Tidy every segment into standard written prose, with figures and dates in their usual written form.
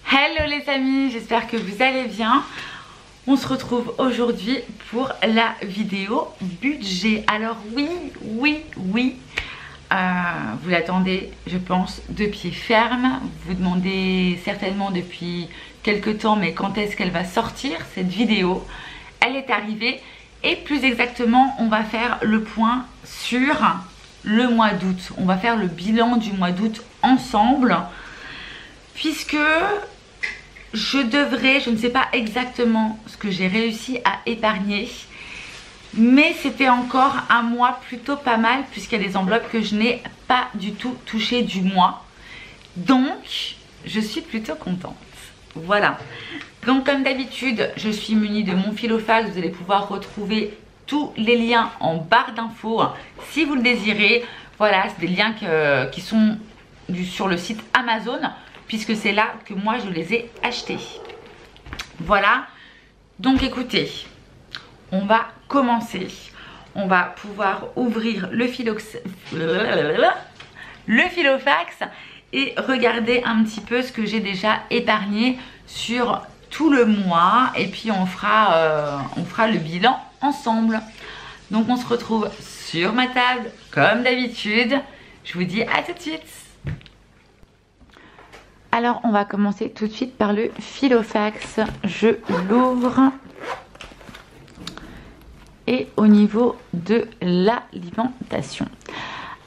Hello les amis, j'espère que vous allez bien. On se retrouve aujourd'hui pour la vidéo budget. Alors oui, vous l'attendez je pense de pied ferme. Vous demandez certainement depuis quelques temps, mais quand est-ce qu'elle va sortir cette vidéo? Elle est arrivée et plus exactement on va faire le point sur le mois d'août. On va faire le bilan du mois d'août ensemble, puisque je ne sais pas exactement ce que j'ai réussi à épargner, mais c'était encore un mois plutôt pas mal, puisqu'il y a des enveloppes que je n'ai pas du tout touchées du mois, donc je suis plutôt contente. Voilà, donc comme d'habitude je suis munie de mon Filofax. Vous allez pouvoir retrouver tous les liens en barre d'infos si vous le désirez. Voilà, c'est des liens qui sont sur le site Amazon, puisque c'est là que moi je les ai achetés. Voilà, donc écoutez, on va commencer. On va pouvoir ouvrir le Filofax et regarder un petit peu ce que j'ai déjà épargné sur tout le mois, et puis on fera le bilan ensemble. Donc on se retrouve sur ma table comme d'habitude. Je vous dis à tout de suite. Alors on va commencer tout de suite par le Filofax. Je l'ouvre. Et au niveau de l'alimentation.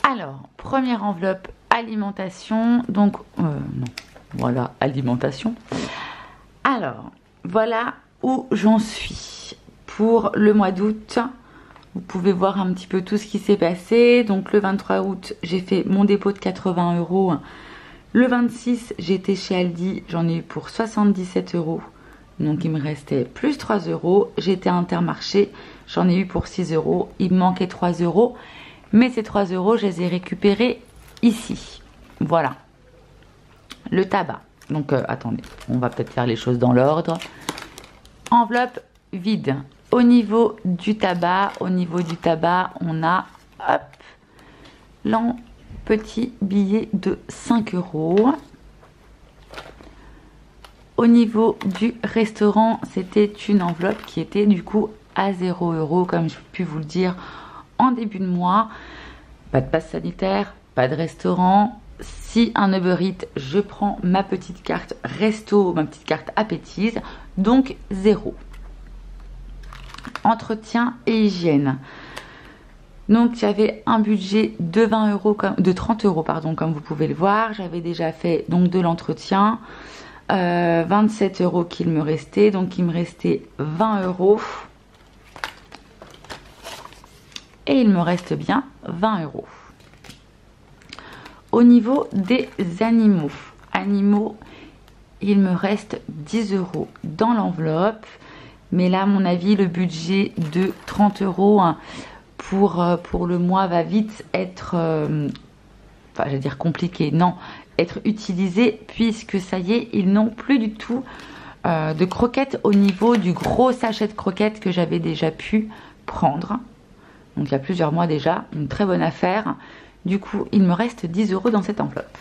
Alors, première enveloppe alimentation. Donc, non, voilà, alimentation. Alors, voilà où j'en suis pour le mois d'août. Vous pouvez voir un petit peu tout ce qui s'est passé. Donc, le 23 août, j'ai fait mon dépôt de 80 €. Le 26, j'étais chez Aldi, j'en ai eu pour 77 €. Donc il me restait plus 3 €. J'étais à Intermarché, j'en ai eu pour 6 €. Il me manquait 3 €. Mais ces 3 €, je les ai récupérés ici. Voilà. Le tabac. Donc attendez, on va peut-être faire les choses dans l'ordre. Enveloppe vide. Au niveau du tabac, on a, hop, petit billet de 5 €. Au niveau du restaurant, c'était une enveloppe qui était du coup à 0 €, comme j'ai pu vous le dire en début de mois. Pas de passe sanitaire, pas de restaurant. Si un Uber Eats, je prends ma petite carte resto, ma petite carte appétise, donc 0. Entretien et hygiène. Donc j'avais un budget de 30 €, pardon, comme vous pouvez le voir. J'avais déjà fait donc de l'entretien. 27 € qu'il me restait, donc il me restait 20 €. Et il me reste bien 20 €. Au niveau des animaux, il me reste 10 € dans l'enveloppe. Mais là, à mon avis, le budget de 30 € pour le mois va vite être, enfin, je vais dire compliqué, non, être utilisé, puisque ça y est, ils n'ont plus du tout de croquettes au niveau du gros sachet de croquettes que j'avais déjà pu prendre. Donc il y a plusieurs mois déjà, une très bonne affaire. Du coup, il me reste 10 € dans cette enveloppe.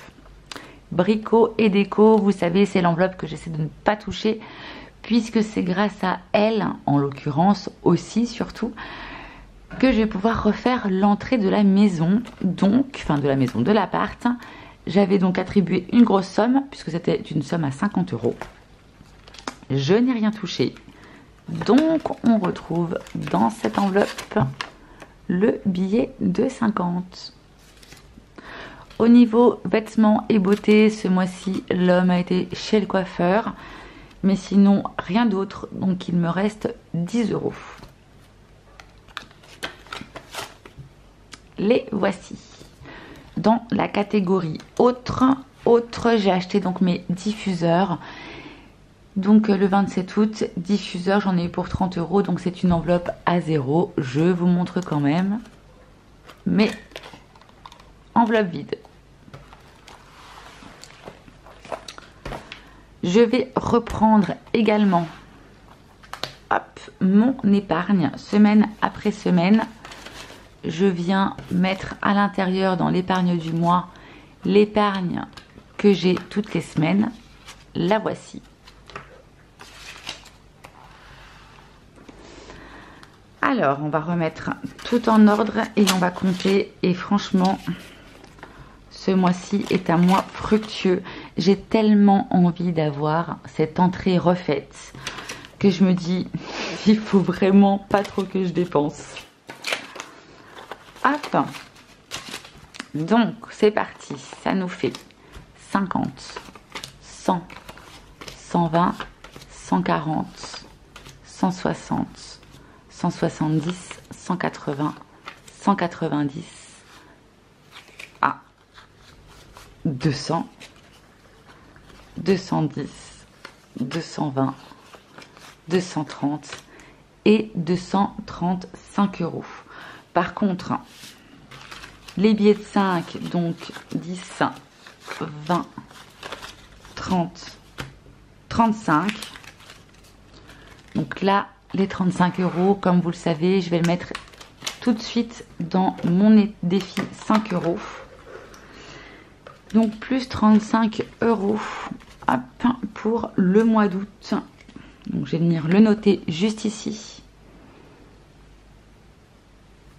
Brico et déco, vous savez, c'est l'enveloppe que j'essaie de ne pas toucher, puisque c'est grâce à elle, en l'occurrence aussi surtout, que je vais pouvoir refaire l'entrée de la maison, donc, enfin de la maison, de l'appart. J'avais donc attribué une grosse somme, puisque c'était une somme à 50 €. Je n'ai rien touché. Donc on retrouve dans cette enveloppe le billet de 50. Au niveau vêtements et beauté, ce mois-ci, l'homme a été chez le coiffeur. Mais sinon, rien d'autre. Donc il me reste 10 €. Les voici. Dans la catégorie autre, j'ai acheté donc mes diffuseurs. Donc le 27 août, diffuseur, j'en ai eu pour 30 €. Donc c'est une enveloppe à 0. Je vous montre quand même. Mais enveloppe vide. Je vais reprendre également, hop, mon épargne semaine après semaine. Je viens mettre à l'intérieur dans l'épargne du mois l'épargne que j'ai toutes les semaines. la voici. Alors, on va remettre tout en ordre et on va compter. Et franchement, ce mois-ci est un mois fructueux. J'ai tellement envie d'avoir cette entrée refaite que je me dis, il faut vraiment pas trop que je dépense. Hop. Donc, c'est parti. Ça nous fait 50, 100, 120, 140, 160, 170, 180, 190, ah, 200, 210, 220, 230 et 235 euros. Par contre, les billets de 5, donc 10, 20, 30, 35. Donc là, les 35 euros, comme vous le savez, je vais le mettre tout de suite dans mon défi 5 euros. Donc plus 35 euros pour le mois d'août. Donc je vais venir le noter juste ici.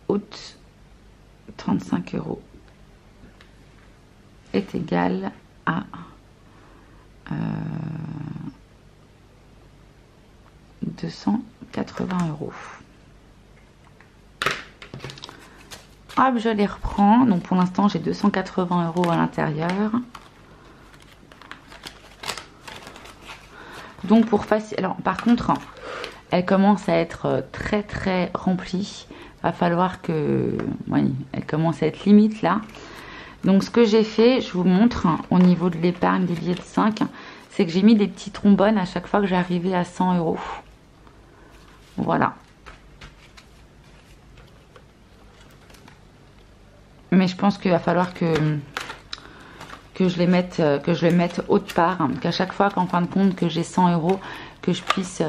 Août, 35 euros est égal à 280 euros. Hop, je les reprends. Donc pour l'instant, j'ai 280 euros à l'intérieur. Donc pour facile. Alors par contre, elle commence à être très très remplie. Va falloir que, oui, elle commence à être limite là. Donc ce que j'ai fait, je vous montre au niveau de l'épargne des billets de 5, c'est que j'ai mis des petits trombones à chaque fois que j'arrivais à 100 euros. Voilà. Mais je pense qu'il va falloir que je les mette autre part, qu'à chaque fois qu'en fin de compte que j'ai 100 euros, que je puisse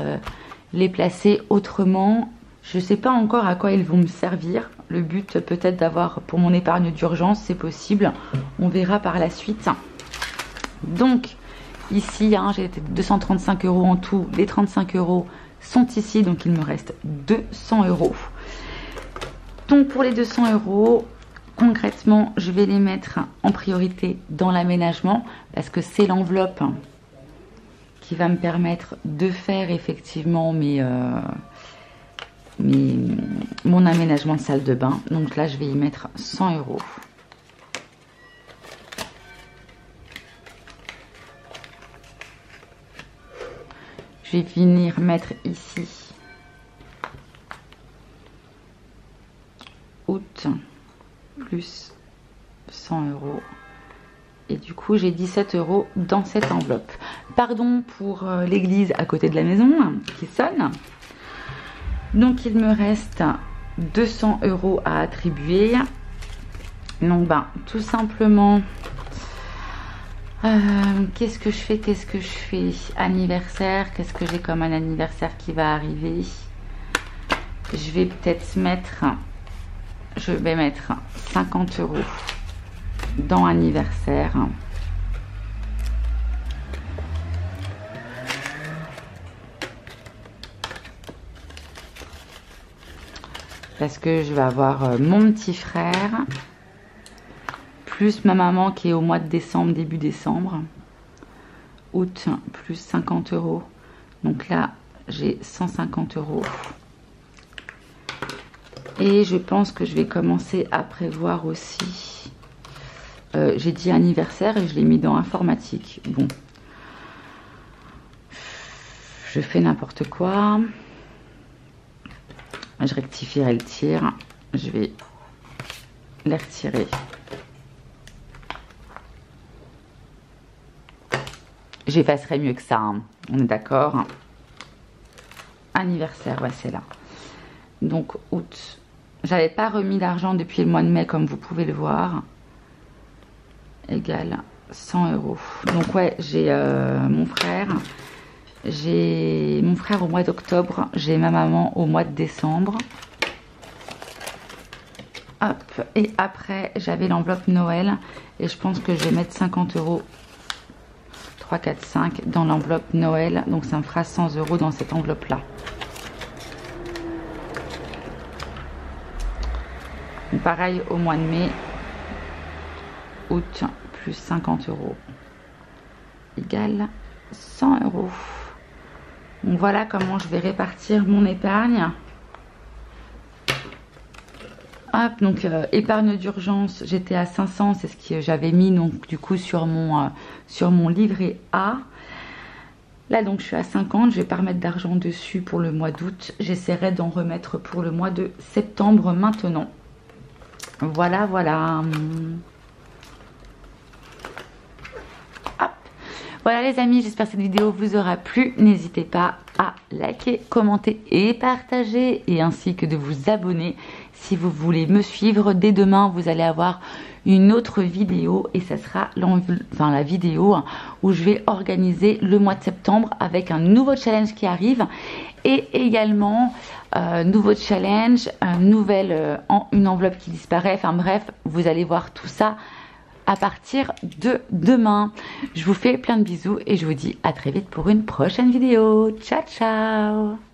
les placer autrement. Je ne sais pas encore à quoi ils vont me servir. Le but peut-être d'avoir pour mon épargne d'urgence, c'est possible. On verra par la suite. Donc ici, hein, j'ai 235 euros en tout. Les 35 euros sont ici, donc il me reste 200 euros. Donc pour les 200 euros, concrètement, je vais les mettre en priorité dans l'aménagement parce que c'est l'enveloppe qui va me permettre de faire effectivement mon aménagement de salle de bain. Donc là, je vais y mettre 100 euros. Je vais venir mettre ici août plus 100 euros. Et du coup, j'ai 17 euros dans cette enveloppe. Pardon pour l'église à côté de la maison qui sonne. Donc, il me reste 200 euros à attribuer. Donc, tout simplement, qu'est-ce que je fais? Anniversaire, qu'est-ce que j'ai comme un anniversaire qui va arriver? Je vais peut-être mettre 50 euros dans anniversaire. Parce que je vais avoir mon petit frère, plus ma maman qui est au mois de décembre, début décembre. Août, plus 50 euros. Donc là, j'ai 150 euros. Et je pense que je vais commencer à prévoir aussi. J'ai dit anniversaire et je l'ai mis dans informatique. Bon. Je fais n'importe quoi. Je rectifierai le tir. Je vais les retirer. J'effacerai mieux que ça. Hein. On est d'accord. Anniversaire, ouais, c'est là. Donc, août. J'avais pas remis d'argent depuis le mois de mai, comme vous pouvez le voir. Égal 100 euros. Donc, ouais, j'ai mon frère. J'ai mon frère au mois d'octobre. J'ai ma maman au mois de décembre. Hop. Et après, j'avais l'enveloppe Noël. Et je pense que je vais mettre 50 euros. 3, 4, 5 dans l'enveloppe Noël. Donc ça me fera 100 € dans cette enveloppe-là. Pareil au mois de mai, août, plus 50 € égale 100 €. Donc voilà comment je vais répartir mon épargne. Hop, donc épargne d'urgence, j'étais à 500, c'est ce que j'avais mis donc du coup sur mon livret A. Là donc je suis à 50, je vais pas remettre d'argent dessus pour le mois d'août. J'essaierai d'en remettre pour le mois de septembre maintenant. Voilà, voilà. Hop. Voilà les amis, j'espère que cette vidéo vous aura plu. N'hésitez pas à liker, commenter et partager, et ainsi que de vous abonner si vous voulez me suivre. Dès demain, vous allez avoir une autre vidéo, et ça sera la vidéo où je vais organiser le mois de septembre avec un nouveau challenge qui arrive, et également nouveau challenge, une enveloppe qui disparaît. Enfin bref, vous allez voir tout ça à partir de demain. Je vous fais plein de bisous et je vous dis à très vite pour une prochaine vidéo. Ciao ciao.